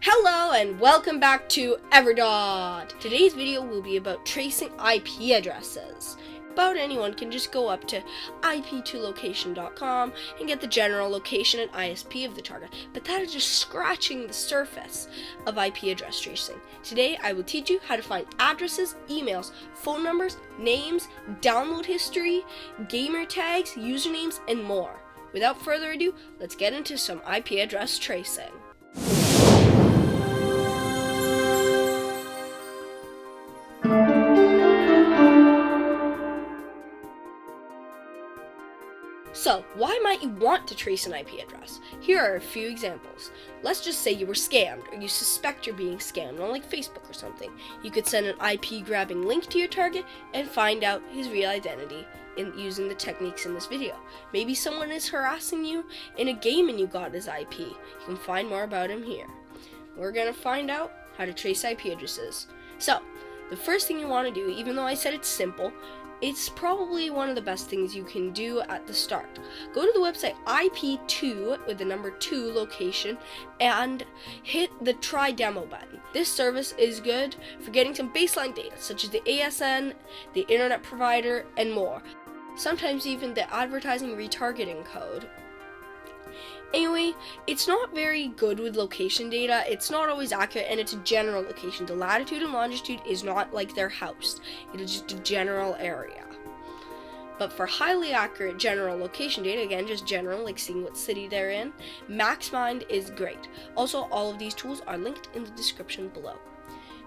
Hello and welcome back to EverDodd. Today's video will be about tracing IP addresses. About anyone can just go up to ip2location.com and get the general location and ISP of the target, but that is just scratching the surface of IP address tracing. Today I will teach you how to find addresses, emails, phone numbers, names, download history, gamer tags, usernames, and more. Without further ado, let's get into some IP address tracing. So, why might you want to trace an IP address? Here are a few examples. Let's just say you were scammed, or you suspect you're being scammed on like Facebook or something. You could send an IP grabbing link to your target and find out his real identity using the techniques in this video. Maybe someone is harassing you in a game and you got his IP. You can find more about him here. We're going to find out how to trace IP addresses. So, the first thing you want to do, even though I said it's simple, it's probably one of the best things you can do at the start. Go to the website ip2 with the number 2 location and hit the try demo button. This service is good for getting some baseline data such as the ASN, the internet provider, and more. Sometimes even the advertising retargeting code. Anyway, it's not very good with location data. It's not always accurate, and it's a general location. The latitude and longitude is not like their house. It is just a general area. But for highly accurate general location data, again, just general, like seeing what city they're in, MaxMind is great. Also, all of these tools are linked in the description below.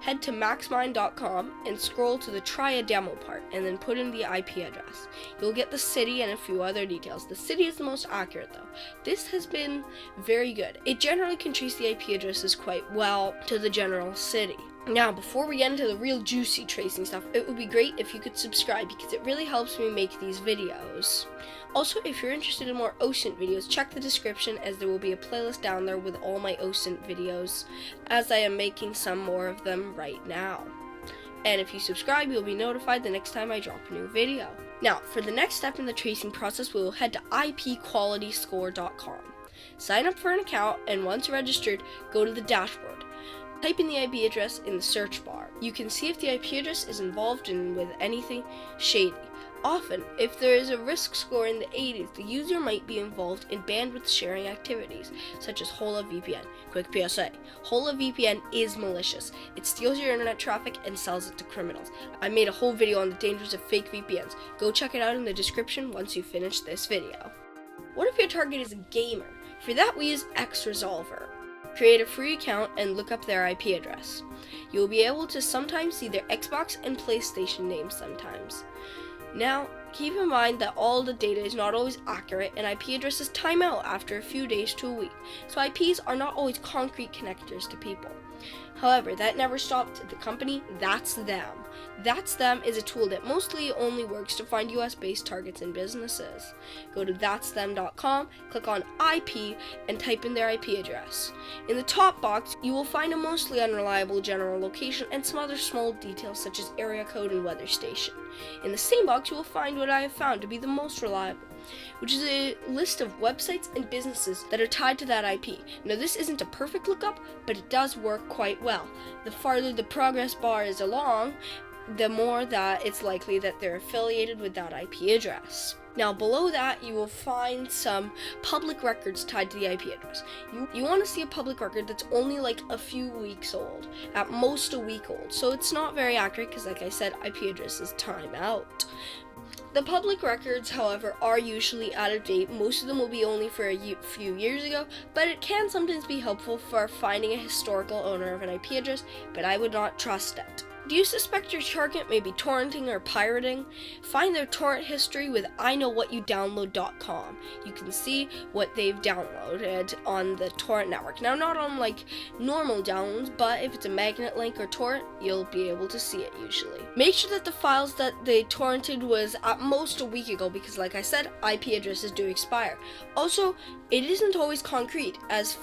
Head to maxmind.com and scroll to the try a demo part and then put in the IP address. You'll get the city and a few other details. The city is the most accurate though. This has been very good. It generally can trace the IP addresses quite well to the general city. Now, before we get into the real juicy tracing stuff, it would be great if you could subscribe because it really helps me make these videos. Also, if you're interested in more OSINT videos, check the description as there will be a playlist down there with all my OSINT videos, as I am making some more of them right now. And if you subscribe, you'll be notified the next time I drop a new video. Now, for the next step in the tracing process, we will head to ipqualityscore.com. Sign up for an account, and once registered, go to the dashboard. Type in the IP address in the search bar. You can see if the IP address is involved with anything shady. Often, if there is a risk score in the 80s, the user might be involved in bandwidth sharing activities, such as Hola VPN. Quick PSA, Hola VPN is malicious. It steals your internet traffic and sells it to criminals. I made a whole video on the dangers of fake VPNs. Go check it out in the description once you finish this video. What if your target is a gamer? For that, we use XResolver. Create a free account and look up their IP address. You will be able to sometimes see their Xbox and PlayStation names sometimes. Now, keep in mind that all the data is not always accurate and IP addresses time out after a few days to a week, so IPs are not always concrete connectors to people. However, that never stopped the company That's Them. That's Them is a tool that mostly only works to find US-based targets and businesses. Go to that'sthem.com, click on IP, and type in their IP address. In the top box, you will find a mostly unreliable general location and some other small details such as area code and weather station. In the same box, you will find what I have found to be the most reliable, which is a list of websites and businesses that are tied to that IP. Now, this isn't a perfect lookup, but it does work quite well. The farther the progress bar is along, the more that it's likely that they're affiliated with that IP address. Now, below that, you will find some public records tied to the IP address. You want to see a public record that's only like a few weeks old, at most a week old. So it's not very accurate because, like I said, IP addresses time out. The public records, however, are usually out of date. Most of them will be only for a few years ago, but it can sometimes be helpful for finding a historical owner of an IP address, but I would not trust it. Do you suspect your target may be torrenting or pirating? Find their torrent history with iknowwhatyoudownload.com. You can see what they've downloaded on the torrent network. Now, not on like normal downloads, but if it's a magnet link or torrent, you'll be able to see it usually. Make sure that the files that they torrented was at most a week ago because, like I said, IP addresses do expire. Also, it isn't always concrete, as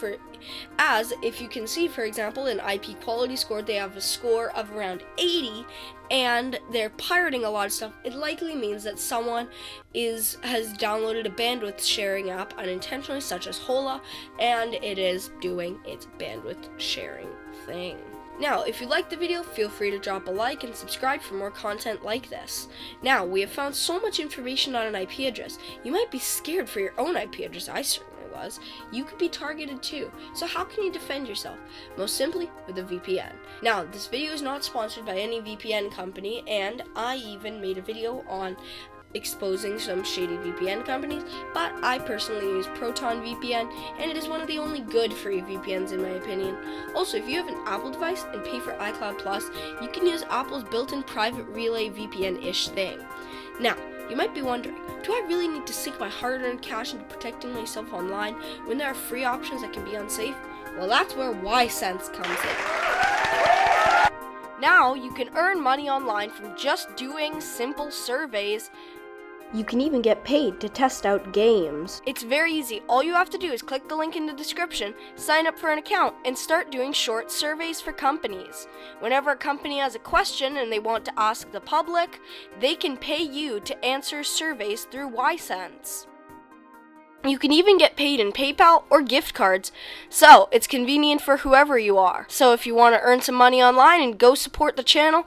if you can see, for example, in IP quality score, they have a score of around 80 and they're pirating a lot of stuff, it likely means that someone has downloaded a bandwidth sharing app unintentionally, such as Hola, and it is doing its bandwidth sharing thing. Now, if you liked the video, feel free to drop a like and subscribe for more content like this. Now, we have found so much information on an IP address, you might be scared for your own IP address. I certainly was. You could be targeted too. So how can you defend yourself? Most simply, with a VPN. Now, this video is not sponsored by any VPN company, and I even made a video on exposing some shady VPN companies, but I personally use Proton VPN, and it is one of the only good free VPNs in my opinion. Also, if you have an Apple device and pay for iCloud Plus, you can use Apple's built-in private relay VPN-ish thing. Now, you might be wondering, do I really need to sink my hard-earned cash into protecting myself online when there are free options that can be unsafe? Well, that's where YSense comes in. Now, you can earn money online from just doing simple surveys. You can even get paid to test out games. It's very easy. All you have to do is click the link in the description, sign up for an account, and start doing short surveys for companies. Whenever a company has a question and they want to ask the public, they can pay you to answer surveys through YSense. You can even get paid in PayPal or gift cards, so it's convenient for whoever you are. So if you want to earn some money online and go support the channel,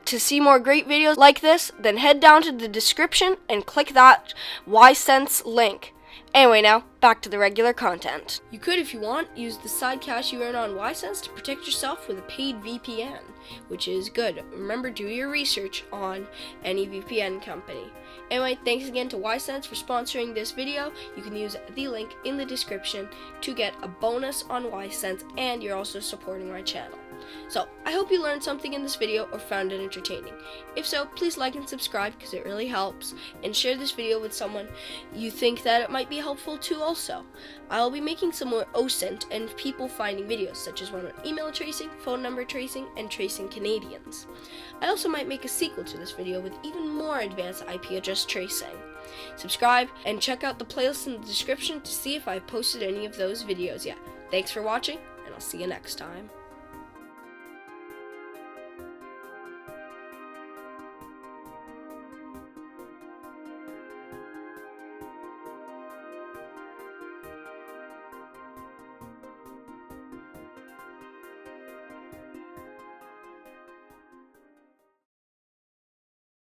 to see more great videos like this, then head down to the description and click that YSense link. Anyway, now, back to the regular content. You could, if you want, use the side cash you earn on YSense to protect yourself with a paid VPN, which is good. Remember, do your research on any VPN company. Anyway, thanks again to YSense for sponsoring this video. You can use the link in the description to get a bonus on YSense, and you're also supporting my channel. So, I hope you learned something in this video or found it entertaining. If so, please like and subscribe because it really helps, and share this video with someone you think that it might be helpful to also. I'll be making some more OSINT and people finding videos, such as one on email tracing, phone number tracing, and tracing Canadians. I also might make a sequel to this video with even more advanced IP address tracing. Subscribe and check out the playlist in the description to see if I've posted any of those videos yet. Thanks for watching, and I'll see you next time.